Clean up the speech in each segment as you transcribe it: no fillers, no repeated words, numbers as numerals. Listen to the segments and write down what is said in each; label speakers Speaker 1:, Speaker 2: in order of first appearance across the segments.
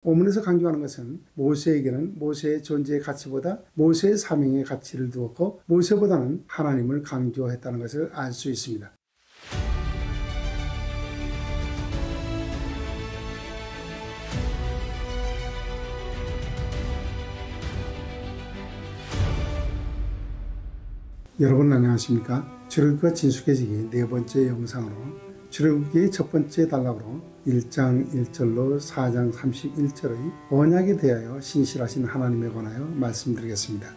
Speaker 1: 본문에서 강조하는 것은 모세에게는 모세의 존재의 가치보다 모세의 사명의 가치를 두었고 모세보다는 하나님을 강조했다는 것을 알 수 있습니다. 여러분 안녕하십니까? 출애굽기가 진숙해지기 네 번째 영상으로 출애굽기의 첫 번째 단락으로 1장 1절로 4장 31절의 언약에 대하여 신실하신 하나님에 관하여 말씀드리겠습니다.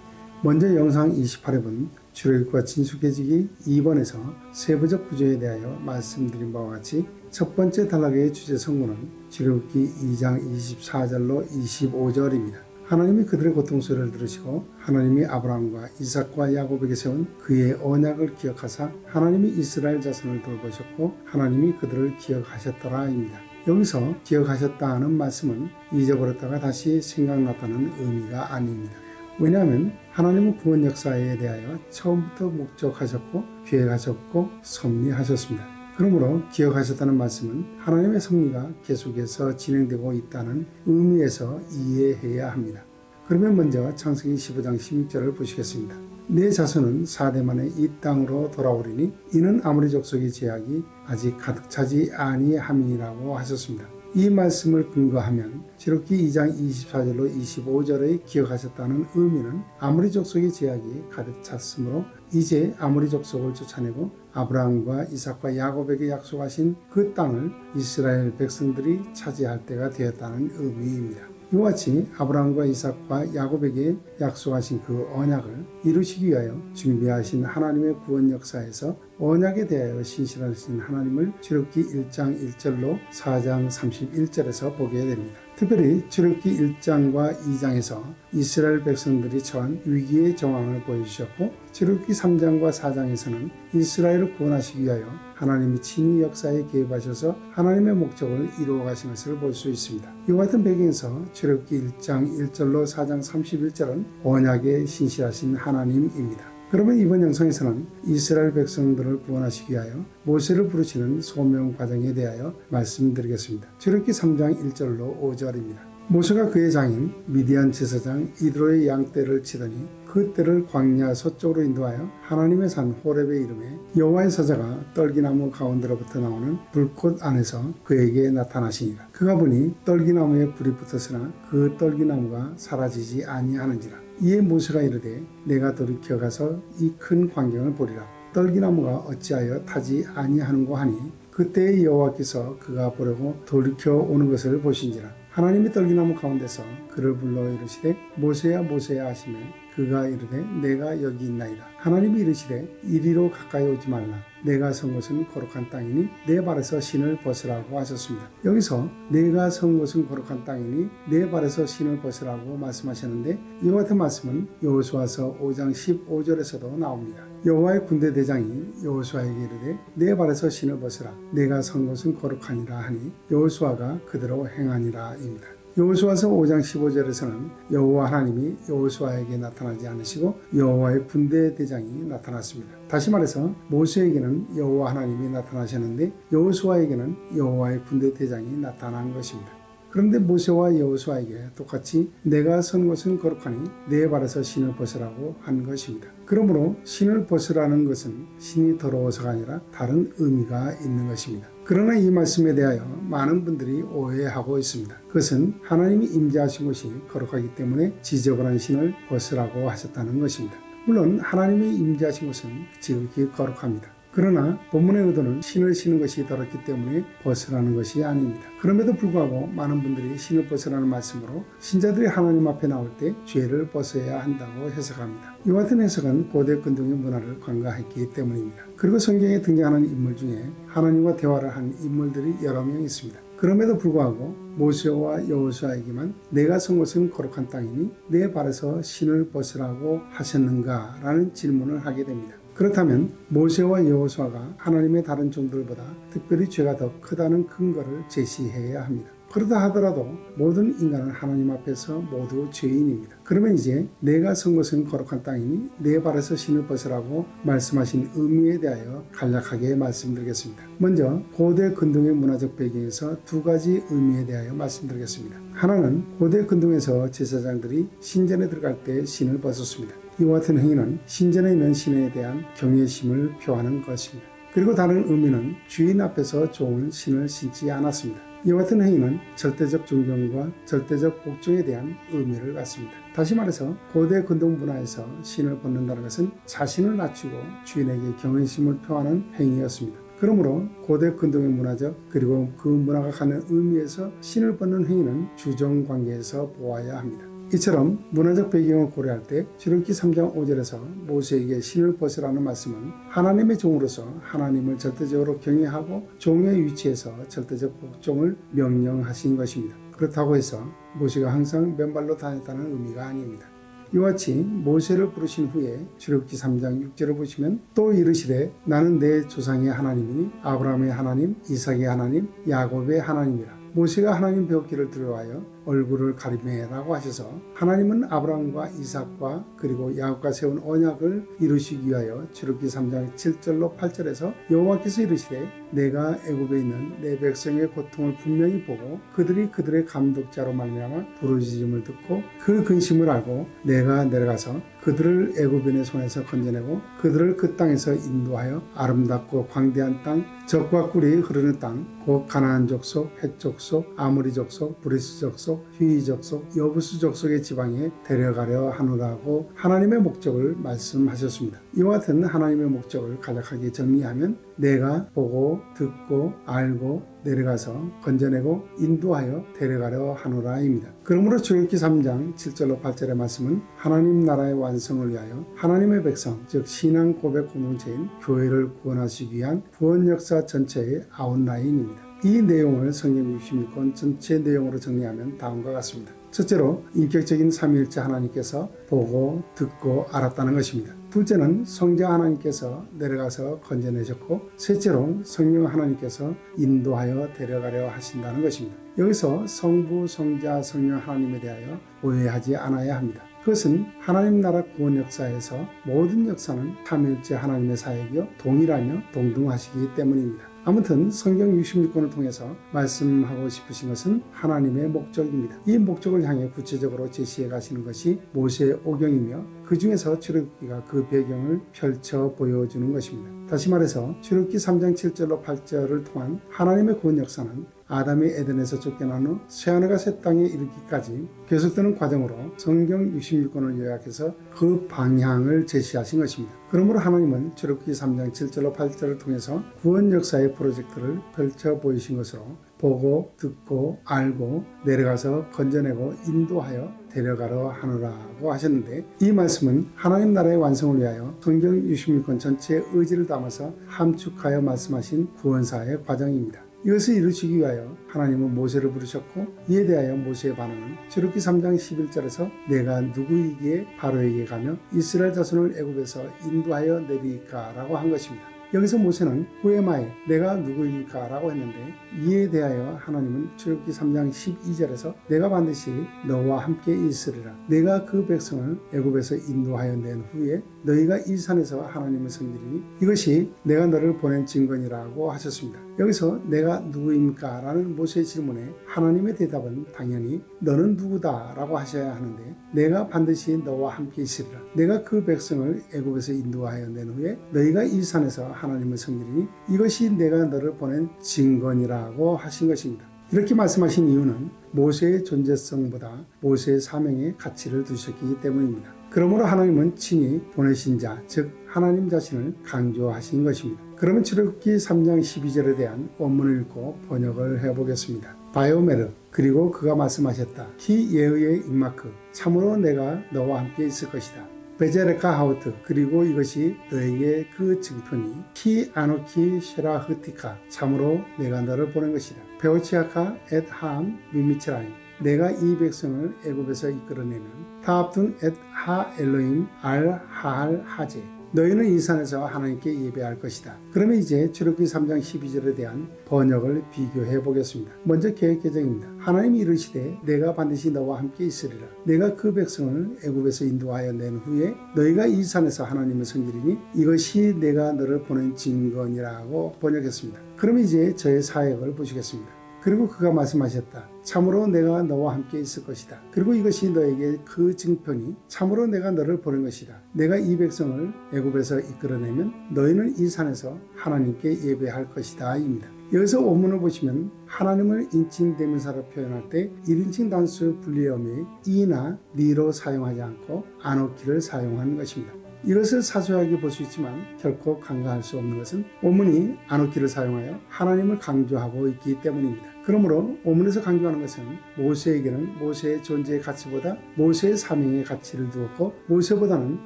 Speaker 1: 먼저 영상 28회분 출애굽기가 진숙해지기 2번에서 세부적 구조에 대하여 말씀드린 바와 같이 첫 번째 단락의 주제 성구는 출애굽기 2장 24절로 25절입니다. 하나님이 그들의 고통소리를 들으시고 하나님이 아브라함과 이삭과 야곱에게 세운 그의 언약을 기억하사 하나님이 이스라엘 자손을 돌보셨고 하나님이 그들을 기억하셨더라입니다. 여기서 기억하셨다는 말씀은 잊어버렸다가 다시 생각났다는 의미가 아닙니다. 왜냐하면 하나님은 구원 역사에 대하여 처음부터 목적하셨고 계획하셨고 섭리하셨습니다. 그러므로 기억하셨다는 말씀은 하나님의 섭리가 계속해서 진행되고 있다는 의미에서 이해해야 합니다. 그러면 먼저 창세기 15장 16절을 보시겠습니다. 내 자손은 4대 만에 이 땅으로 돌아오리니 이는 아모리 족속의 제약이 아직 가득 차지 아니함이라고 하셨습니다. 이 말씀을 근거하면 출애굽기 2장 24절로 25절의 기억하셨다는 의미는 아모리 족속의 제약이 가득 찼으므로 이제 아모리 족속을 쫓아내고 아브라함과 이삭과 야곱에게 약속하신 그 땅을 이스라엘 백성들이 차지할 때가 되었다는 의미입니다. 이와 같이 아브라함과 이삭과 야곱에게 약속하신 그 언약을 이루시기 위하여 준비하신 하나님의 구원 역사에서 언약에 대하여 신실하신 하나님을 출애굽기 1장 1절로 4장 31절에서 보게 됩니다. 특별히 출애굽기 1장과 2장에서 이스라엘 백성들이 처한 위기의 정황을 보여주셨고 출애굽기 3장과 4장에서는 이스라엘을 구원하시기 위하여 하나님이 친히 역사에 개입하셔서 하나님의 목적을 이루어 가신 것을 볼 수 있습니다. 이와 같은 배경에서 출애굽기 1장 1절로 4장 31절은 언약에 신실하신 하나님입니다. 그러면 이번 영상에서는 이스라엘 백성들을 구원하시기 위하여 모세를 부르시는 소명 과정에 대하여 말씀드리겠습니다. 출애굽기 3장 1절로 5절입니다. 모세가 그의 장인 미디안 제사장 이드로의 양떼를 치더니 그 떼를 광야 서쪽으로 인도하여 하나님의 산 호렙에 이르매 여호와의 사자가 떨기나무 가운데로부터 나오는 불꽃 안에서 그에게 나타나시니라. 그가 보니 떨기나무에 불이 붙었으나 그 떨기나무가 사라지지 아니하는지라. 이에 모세가 이르되 내가 돌이켜 가서 이 큰 광경을 보리라. 떨기나무가 어찌하여 타지 아니하는고 하니 그때 여호와께서 그가 보려고 돌이켜 오는 것을 보신지라. 하나님이 떨기나무 가운데서 그를 불러 이르시되 모세야 모세야 하시매 그가 이르되 내가 여기 있나이다. 하나님이 이르시되 이리로 가까이 오지 말라. 내가 선 곳은 거룩한 땅이니 내 발에서 신을 벗으라고 하셨습니다. 여기서 내가 선 곳은 거룩한 땅이니 내 발에서 신을 벗으라고 말씀하셨는데 이와 같은 말씀은 여호수아서 5장 15절에서도 나옵니다. 여호와의 군대 대장이 여호수아에게 이르되 내 발에서 신을 벗으라. 내가 선 곳은 거룩하니라 하니 여호수아가 그대로 행하니라 입니다. 여호수아서 5장 15절에서는 여호와 하나님이 여호수아에게 나타나지 않으시고 여호와의 군대 대장이 나타났습니다. 다시 말해서 모세에게는 여호와 하나님이 나타나셨는데 여호수아에게는 여호와의 군대 대장이 나타난 것입니다. 그런데 모세와 여호수아에게 똑같이 내가 선 곳은 거룩하니 내 발에서 신을 벗으라고 한 것입니다. 그러므로 신을 벗으라는 것은 신이 더러워서가 아니라 다른 의미가 있는 것입니다. 그러나 이 말씀에 대하여 많은 분들이 오해하고 있습니다. 그것은 하나님이 임재하신 곳이 거룩하기 때문에 지저분한 신을 벗으라고 하셨다는 것입니다. 물론 하나님이 임재하신 곳은 지극히 거룩합니다. 그러나 본문의 의도는 신을 신는 것이 더럽기 때문에 벗으라는 것이 아닙니다. 그럼에도 불구하고 많은 분들이 신을 벗으라는 말씀으로 신자들이 하나님 앞에 나올 때 죄를 벗어야 한다고 해석합니다. 이와 같은 해석은 고대 근동의 문화를 관과했기 때문입니다. 그리고 성경에 등장하는 인물 중에 하나님과 대화를 한 인물들이 여러 명 있습니다. 그럼에도 불구하고 모세와 여호수아에게만 내가 선 곳은 거룩한 땅이니 내 발에서 신을 벗으라고 하셨는가? 라는 질문을 하게 됩니다. 그렇다면 모세와 여호수아가 하나님의 다른 종들보다 특별히 죄가 더 크다는 근거를 제시해야 합니다. 그러다 하더라도 모든 인간은 하나님 앞에서 모두 죄인입니다. 그러면 이제 내가 선 곳은 거룩한 땅이니 내 발에서 신을 벗으라고 말씀하신 의미에 대하여 간략하게 말씀드리겠습니다. 먼저 고대 근동의 문화적 배경에서 두 가지 의미에 대하여 말씀드리겠습니다. 하나는 고대 근동에서 제사장들이 신전에 들어갈 때 신을 벗었습니다. 이와 같은 행위는 신전에 있는 신에 대한 경외심을 표하는 것입니다. 그리고 다른 의미는 주인 앞에서 종은 신을 신지 않았습니다. 이와 같은 행위는 절대적 존경과 절대적 복종에 대한 의미를 갖습니다. 다시 말해서 고대 근동 문화에서 신을 벗는다는 것은 자신을 낮추고 주인에게 경외심을 표하는 행위였습니다. 그러므로 고대 근동의 문화적 그리고 그 문화가 갖는 의미에서 신을 벗는 행위는 주종관계에서 보아야 합니다. 이처럼 문화적 배경을 고려할 때 출애굽기 3장 5절에서 모세에게 신을 벗으라는 말씀은 하나님의 종으로서 하나님을 절대적으로 경외하고 종의 위치에서 절대적 복종을 명령하신 것입니다. 그렇다고 해서 모세가 항상 맨발로 다녔다는 의미가 아닙니다. 이와 같이 모세를 부르신 후에 출애굽기 3장 6절을 보시면 또 이르시되 나는 내 조상의 하나님이니 아브라함의 하나님, 이삭의 하나님, 야곱의 하나님이라. 모세가 하나님 배웠기를 두려워하여 얼굴을 가리매라고 하셔서 하나님은 아브라함과 이삭과 그리고 야곱과 세운 언약을 이루시기 위하여 출애굽기 3장 7절로 8절에서 여호와께서 이르시되 내가 애굽에 있는 내 백성의 고통을 분명히 보고 그들이 그들의 감독자로 말미암아 부르짖음을 듣고 그 근심을 알고 내가 내려가서 그들을 애굽인의 손에서 건져내고 그들을 그 땅에서 인도하여 아름답고 광대한 땅 젖과 꿀이 흐르는 땅 곧 가나안 족속, 헷 족속, 아모리 족속, 브리스 족속, 휘이 족속, 여부스 족속의 지방에 데려가려 하노라고 하나님의 목적을 말씀하셨습니다. 이와 같은 하나님의 목적을 간략하게 정리하면 내가 보고 듣고 알고 내려가서 건져내고 인도하여 데려가려 하노라입니다. 그러므로 출애굽기 3장 7절로 8절의 말씀은 하나님 나라의 완성을 위하여 하나님의 백성 즉 신앙 고백 공동체인 교회를 구원하시기 위한 구원 역사 전체의 아웃라인입니다. 이 내용을 성경 66권 전체 내용으로 정리하면 다음과 같습니다. 첫째로 인격적인 삼위일체 하나님께서 보고 듣고 알았다는 것입니다. 둘째는 성자 하나님께서 내려가서 건져내셨고 셋째로 성령 하나님께서 인도하여 데려가려 하신다는 것입니다. 여기서 성부, 성자, 성령 하나님에 대하여 오해하지 않아야 합니다. 그것은 하나님 나라 구원 역사에서 모든 역사는 삼위일체 하나님의 사역이요 동일하며 동등하시기 때문입니다. 아무튼 성경 66권을 통해서 말씀하고 싶으신 것은 하나님의 목적입니다. 이 목적을 향해 구체적으로 제시해 가시는 것이 모세의 오경이며 그 중에서 출애굽기가 그 배경을 펼쳐 보여주는 것입니다. 다시 말해서 출애굽기 3장 7절로 8절을 통한 하나님의 구원 역사는 아담이 에덴에서 쫓겨난 후 새하늘과 새 땅에 이르기까지 계속되는 과정으로 성경 66권을 요약해서 그 방향을 제시하신 것입니다. 그러므로 하나님은 출애굽기 3장 7절로 8절을 통해서 구원 역사의 프로젝트를 펼쳐 보이신 것으로 보고 듣고 알고 내려가서 건져내고 인도하여 데려가려 하노라고 하셨는데 이 말씀은 하나님 나라의 완성을 위하여 성경 66권 전체의 의지를 담아서 함축하여 말씀하신 구원사의 과정입니다. 이것을 이루시기 위하여 하나님은 모세를 부르셨고 이에 대하여 모세의 반응은 출애굽기 3장 11절에서 내가 누구이기에 바로에게 가며 이스라엘 자손을 애굽에서 인도하여 내리까 라고 한 것입니다. 여기서 모세는 후에마에 내가 누구일까 라고 했는데 이에 대하여 하나님은 출애굽기 3장 12절에서 내가 반드시 너와 함께 있으리라. 내가 그 백성을 애굽에서 인도하여 낸 후에 너희가 이 산에서 하나님을 섬기리니 이것이 내가 너를 보낸 증거니라고 하셨습니다. 여기서 내가 누구입니까? 라는 모세의 질문에 하나님의 대답은 당연히 너는 누구다 라고 하셔야 하는데 내가 반드시 너와 함께 있으리라. 내가 그 백성을 애굽에서 인도하여 낸 후에 너희가 이 산에서 하나님을 섬기리니 이것이 내가 너를 보낸 증거니라고 하신 것입니다. 이렇게 말씀하신 이유는 모세의 존재성보다 모세의 사명에 가치를 두셨기 때문입니다. 그러므로 하나님은 친히 보내신 자, 즉 하나님 자신을 강조하신 것입니다. 그러면 출애굽기 3장 12절에 대한 원문을 읽고 번역을 해보겠습니다. 바이오메르 그리고 그가 말씀하셨다. 키 예의의 임마크 참으로 내가 너와 함께 있을 것이다. 베제레카 하우트 그리고 이것이 너에게 그 증표니 키 아노키 쉐라흐티카 참으로 내가 너를 보낸 것이다. 베오치아카 엣함 미미치라임 내가 이 백성을 애굽에서 이끌어내는 타압둔 엣하 엘로임 알 하할 하제 너희는 이 산에서 하나님께 예배할 것이다. 그러면 이제 출애굽기 3장 12절에 대한 번역을 비교해 보겠습니다. 먼저 개역개정입니다. 하나님이 이르시되 내가 반드시 너와 함께 있으리라. 내가 그 백성을 애굽에서 인도하여 낸 후에 너희가 이 산에서 하나님을 섬기리니 이것이 내가 너를 보낸 증거니라고 번역했습니다. 그러면 이제 저의 사역을 보시겠습니다. 그리고 그가 말씀하셨다. 참으로 내가 너와 함께 있을 것이다. 그리고 이것이 너에게 그 증표니 참으로 내가 너를 보낸 것이다. 내가 이 백성을 애굽에서 이끌어내면 너희는 이 산에서 하나님께 예배할 것이다 입니다. 여기서 원문을 보시면 하나님을 인칭 대명사로 표현할 때 1인칭 단수 분리어의 이나 니로 사용하지 않고 아노키를 사용하는 것입니다. 이것을 사소하게 볼 수 있지만 결코 간과할 수 없는 것은 원문이 아노키를 사용하여 하나님을 강조하고 있기 때문입니다. 그러므로 원문에서 강조하는 것은 모세에게는 모세의 존재의 가치보다 모세의 사명의 가치를 두었고 모세보다는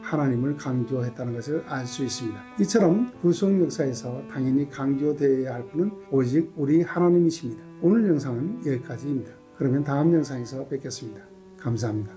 Speaker 1: 하나님을 강조했다는 것을 알 수 있습니다. 이처럼 구속 역사에서 당연히 강조되어야 할 분은 오직 우리 하나님이십니다. 오늘 영상은 여기까지입니다. 그러면 다음 영상에서 뵙겠습니다. 감사합니다.